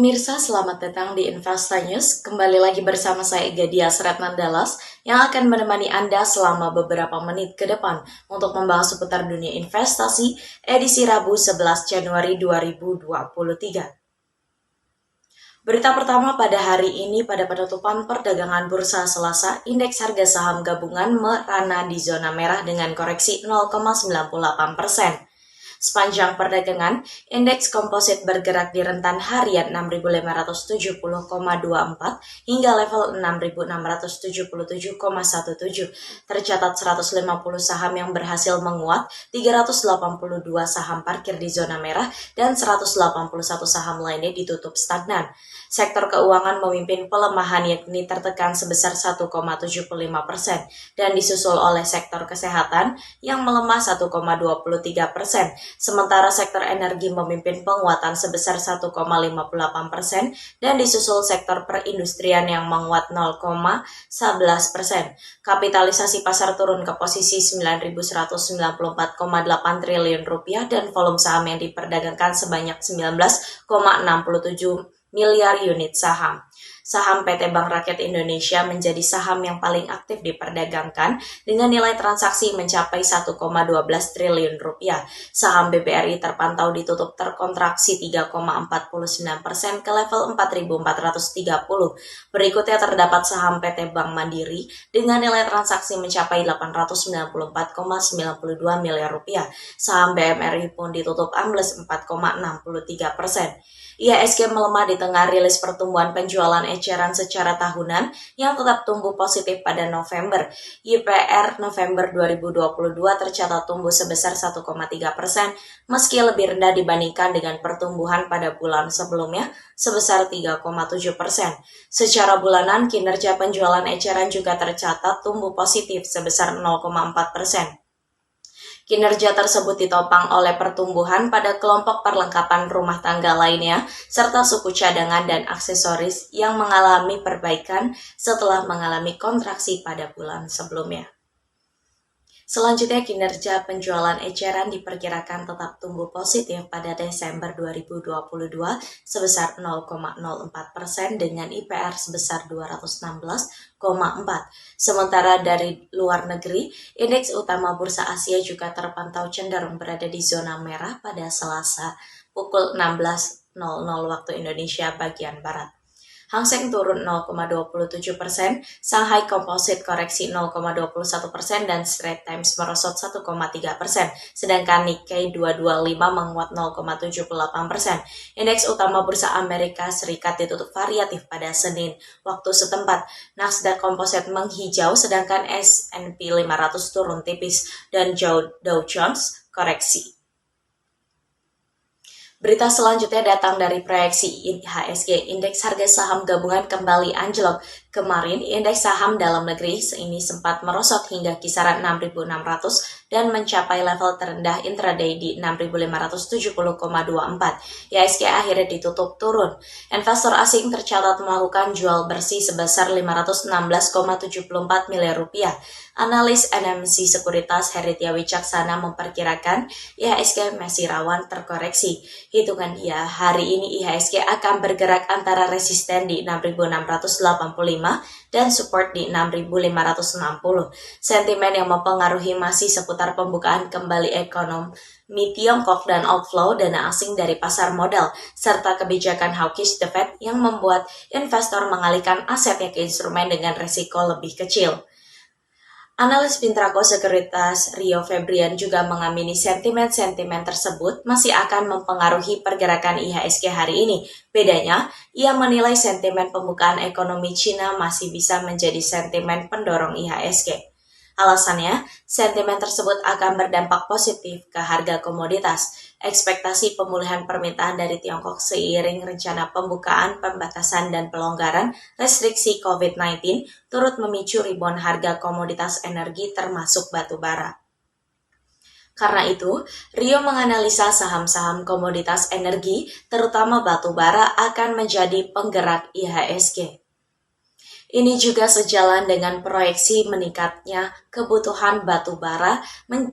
Pemirsa, selamat datang di Investa News. Kembali lagi bersama saya Gadia Seratmandalas yang akan menemani Anda selama beberapa menit ke depan untuk membahas seputar dunia investasi edisi Rabu 11 Januari 2023. Berita pertama pada hari ini, pada penutupan perdagangan bursa Selasa, indeks harga saham gabungan merana di zona merah dengan koreksi 0,98%. Sepanjang perdagangan, indeks komposit bergerak di rentan harian 6.570,24 hingga level 6.677,17. Tercatat 150 saham yang berhasil menguat, 382 saham parkir di zona merah, dan 181 saham lainnya ditutup stagnan. Sektor keuangan memimpin pelemahan yakni tertekan sebesar 1,75% dan disusul oleh sektor kesehatan yang melemah 1,23%. Sementara sektor energi memimpin penguatan sebesar 1,58% dan disusul sektor perindustrian yang menguat 0,11%. Kapitalisasi pasar turun ke posisi 9.194,8 triliun rupiah dan volume saham yang diperdagangkan sebanyak 19,67 miliar unit saham. Saham PT Bank Rakyat Indonesia menjadi saham yang paling aktif diperdagangkan dengan nilai transaksi mencapai 1,12 triliun rupiah. Saham BBRI terpantau ditutup terkontraksi 3,49% ke level 4.430. Berikutnya terdapat saham PT Bank Mandiri dengan nilai transaksi mencapai 894,92 miliar rupiah. Saham BMRI pun ditutup ambles 4,63%. IHSG melemah di tengah rilis pertumbuhan penjualan eceran secara tahunan yang tetap tumbuh positif pada November. IPR November 2022 tercatat tumbuh sebesar 1,3%, meski lebih rendah dibandingkan dengan pertumbuhan pada bulan sebelumnya sebesar 3,7%. Secara bulanan, kinerja penjualan eceran juga tercatat tumbuh positif sebesar 0,4%. Kinerja tersebut ditopang oleh pertumbuhan pada kelompok perlengkapan rumah tangga lainnya, serta suku cadangan dan aksesoris yang mengalami perbaikan setelah mengalami kontraksi pada bulan sebelumnya. Selanjutnya, kinerja penjualan eceran diperkirakan tetap tumbuh positif pada Desember 2022 sebesar 0,04% dengan IPR sebesar 216,4. Sementara dari luar negeri, indeks utama bursa Asia juga terpantau cenderung berada di zona merah pada Selasa pukul 16.00 waktu Indonesia bagian Barat. Hang Seng turun 0,27%, Shanghai Composite koreksi 0,21% dan Straits Times merosot 1,3%, sedangkan Nikkei 225 menguat 0,78%. Indeks utama bursa Amerika Serikat ditutup variatif pada Senin waktu setempat. Nasdaq Composite menghijau sedangkan S&P 500 turun tipis dan Dow Jones koreksi. Berita selanjutnya datang dari proyeksi IHSG, indeks harga saham gabungan kembali anjlok. Kemarin, indeks saham dalam negeri ini sempat merosot hingga kisaran 6.600 dan mencapai level terendah intraday di 6.570,24. IHSG akhirnya ditutup turun. Investor asing tercatat melakukan jual bersih sebesar 516,74 miliar rupiah. Analis NMC Sekuritas Heritya Wicaksana memperkirakan IHSG masih rawan terkoreksi. Hitungan dia, hari ini IHSG akan bergerak antara resisten di 6.685 dan support di 6.560. Sentimen yang mempengaruhi masih seputar pembukaan kembali ekonomi Tiongkok dan outflow dana asing dari pasar modal, serta kebijakan hawkish The Fed yang membuat investor mengalihkan asetnya ke instrumen dengan risiko lebih kecil. Analis Pintraco Sekuritas Rio Febrian juga mengamini sentimen-sentimen tersebut masih akan mempengaruhi pergerakan IHSG hari ini. Bedanya, ia menilai sentimen pembukaan ekonomi Cina masih bisa menjadi sentimen pendorong IHSG. Alasannya, sentimen tersebut akan berdampak positif ke harga komoditas. Ekspektasi pemulihan permintaan dari Tiongkok seiring rencana pembukaan, pembatasan, dan pelonggaran restriksi COVID-19 turut memicu rebound harga komoditas energi termasuk batu bara. Karena itu, Rio menganalisa saham-saham komoditas energi, terutama batu bara, akan menjadi penggerak IHSG. Ini juga sejalan dengan proyeksi meningkatnya kebutuhan batu bara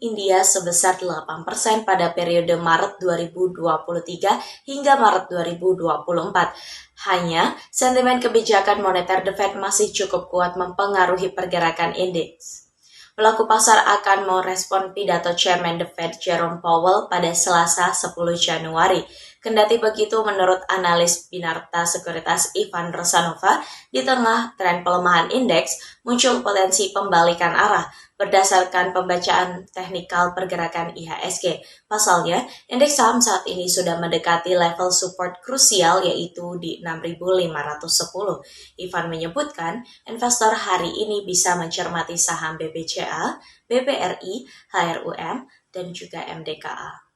India sebesar 8% pada periode Maret 2023 hingga Maret 2024. Hanya, sentimen kebijakan moneter The Fed masih cukup kuat mempengaruhi pergerakan indeks. Pelaku pasar akan merespon pidato Chairman The Fed Jerome Powell pada Selasa 10 Januari. Kendati begitu, menurut analis Binarta Sekuritas Ivan Rosanova, di tengah tren pelemahan indeks, muncul potensi pembalikan arah berdasarkan pembacaan teknikal pergerakan IHSG. Pasalnya, indeks saham saat ini sudah mendekati level support krusial yaitu di 6.510. Ivan menyebutkan, investor hari ini bisa mencermati saham BBCA, BBRI, HRUM, dan juga MDKA.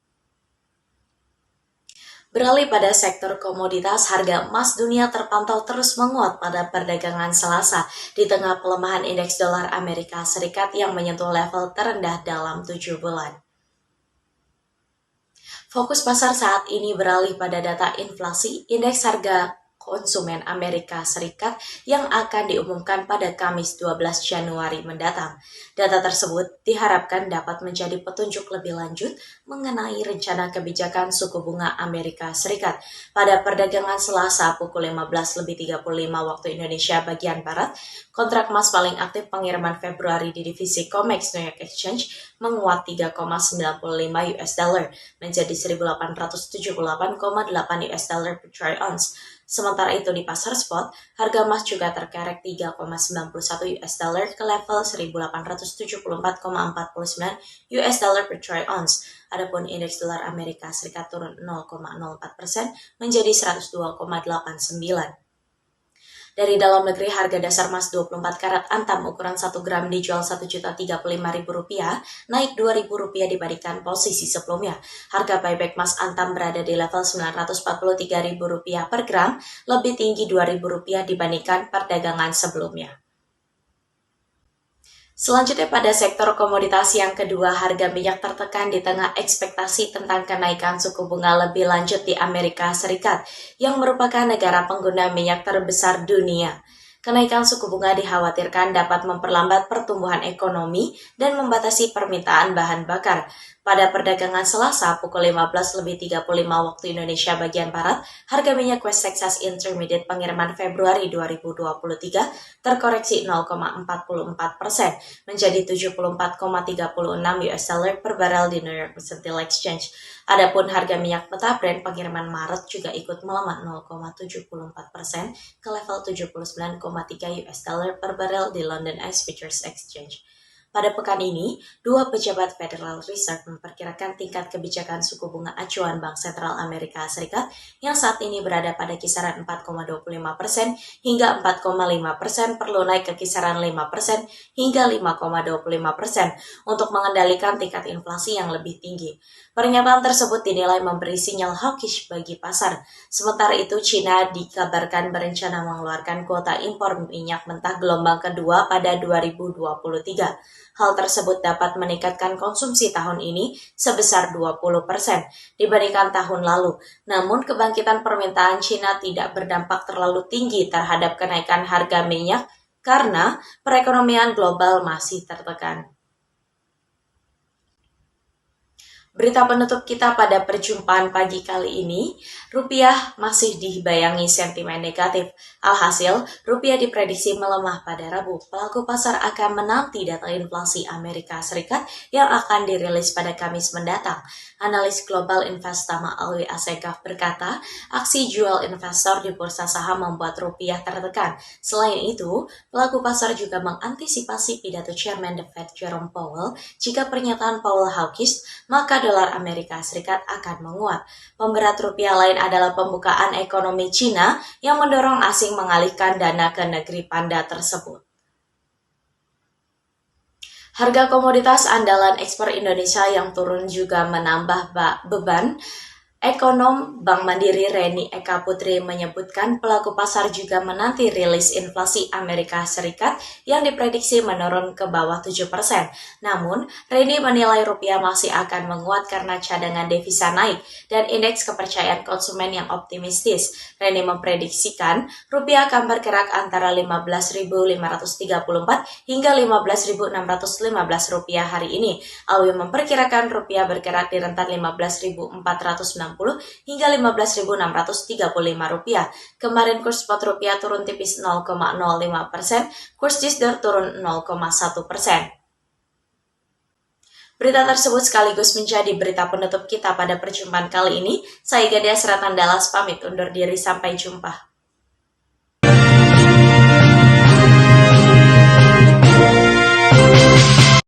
Beralih pada sektor komoditas, harga emas dunia terpantau terus menguat pada perdagangan Selasa di tengah pelemahan indeks dolar Amerika Serikat yang menyentuh level terendah dalam 7 bulan. Fokus pasar saat ini beralih pada data inflasi, indeks harga konsumen Amerika Serikat yang akan diumumkan pada Kamis 12 Januari mendatang. Data tersebut diharapkan dapat menjadi petunjuk lebih lanjut mengenai rencana kebijakan suku bunga Amerika Serikat. Pada perdagangan Selasa pukul 15.35 waktu Indonesia bagian Barat, kontrak emas paling aktif pengiriman Februari di divisi COMEX New York Exchange menguat 3,95 US dollar menjadi 1.878,8 US dollar per troy ounce. Sementara itu di pasar spot, harga emas juga terkerek 3,91 US dollar ke level 1.874,49 US dollar per troy ounce. Adapun indeks dolar Amerika Serikat turun 0,04% menjadi 102,89. Dari dalam negeri, harga dasar emas 24 karat antam ukuran 1 gram dijual Rp1.035.000, naik Rp2.000 dibandingkan posisi sebelumnya. Harga buyback emas antam berada di level Rp943.000 per gram, lebih tinggi Rp2.000 dibandingkan perdagangan sebelumnya. Selanjutnya pada sektor komoditas yang kedua, harga minyak tertekan di tengah ekspektasi tentang kenaikan suku bunga lebih lanjut di Amerika Serikat, yang merupakan negara pengguna minyak terbesar dunia. Kenaikan suku bunga dikhawatirkan dapat memperlambat pertumbuhan ekonomi dan membatasi permintaan bahan bakar. Pada perdagangan Selasa pukul 15.35 waktu Indonesia bagian Barat, harga minyak West Texas Intermediate pengiriman Februari 2023 terkoreksi 0,44% menjadi 74,36 US dollar per barel di New York Mercantile Exchange. Adapun harga minyak mentah Brent pengiriman Maret juga ikut melemah 0,74% ke level 79,3 US dollar per barel di London Ice Futures Exchange. Pada pekan ini, dua pejabat Federal Reserve memperkirakan tingkat kebijakan suku bunga acuan Bank Sentral Amerika Serikat yang saat ini berada pada kisaran 4,25% hingga 4,5% perlu naik ke kisaran 5% hingga 5,25% untuk mengendalikan tingkat inflasi yang lebih tinggi. Pernyataan tersebut dinilai memberi sinyal hawkish bagi pasar. Sementara itu, China dikabarkan berencana mengeluarkan kuota impor minyak mentah gelombang kedua pada 2023. Hal tersebut dapat meningkatkan konsumsi tahun ini sebesar 20% dibandingkan tahun lalu. Namun, kebangkitan permintaan China tidak berdampak terlalu tinggi terhadap kenaikan harga minyak karena perekonomian global masih tertekan. Berita penutup kita pada perjumpaan pagi kali ini, rupiah masih dibayangi sentimen negatif. Alhasil, rupiah diprediksi melemah pada Rabu. Pelaku pasar akan menanti data inflasi Amerika Serikat yang akan dirilis pada Kamis mendatang. Analis global Investama Alwi Asegaf berkata, aksi jual investor di bursa saham membuat rupiah tertekan. Selain itu, pelaku pasar juga mengantisipasi pidato Chairman The Fed Jerome Powell. Jika pernyataan Powell hawkish, maka dolar Amerika Serikat akan menguat. Pemberat rupiah lain adalah pembukaan ekonomi Cina yang mendorong asing mengalihkan dana ke negeri panda tersebut. Harga komoditas andalan ekspor Indonesia yang turun juga menambah beban Ekonom Bank Mandiri Reni Eka Putri menyebutkan pelaku pasar juga menanti rilis inflasi Amerika Serikat yang diprediksi menurun ke bawah 7%. Namun, Reni menilai rupiah masih akan menguat karena cadangan devisa naik dan indeks kepercayaan konsumen yang optimistis. Reni memprediksikan rupiah akan bergerak antara 15.534 hingga 15.615 rupiah hari ini. Alwi memperkirakan rupiah bergerak di rentan 15.460 hingga 15.635 rupiah. Kemarin kurs spot rupiah turun tipis 0,05%, kurs GISDOR turun 0,1%. Berita tersebut sekaligus menjadi berita penutup kita pada perjumpaan kali ini. Saya Gadia Seratan Dallas pamit undur diri, sampai jumpa.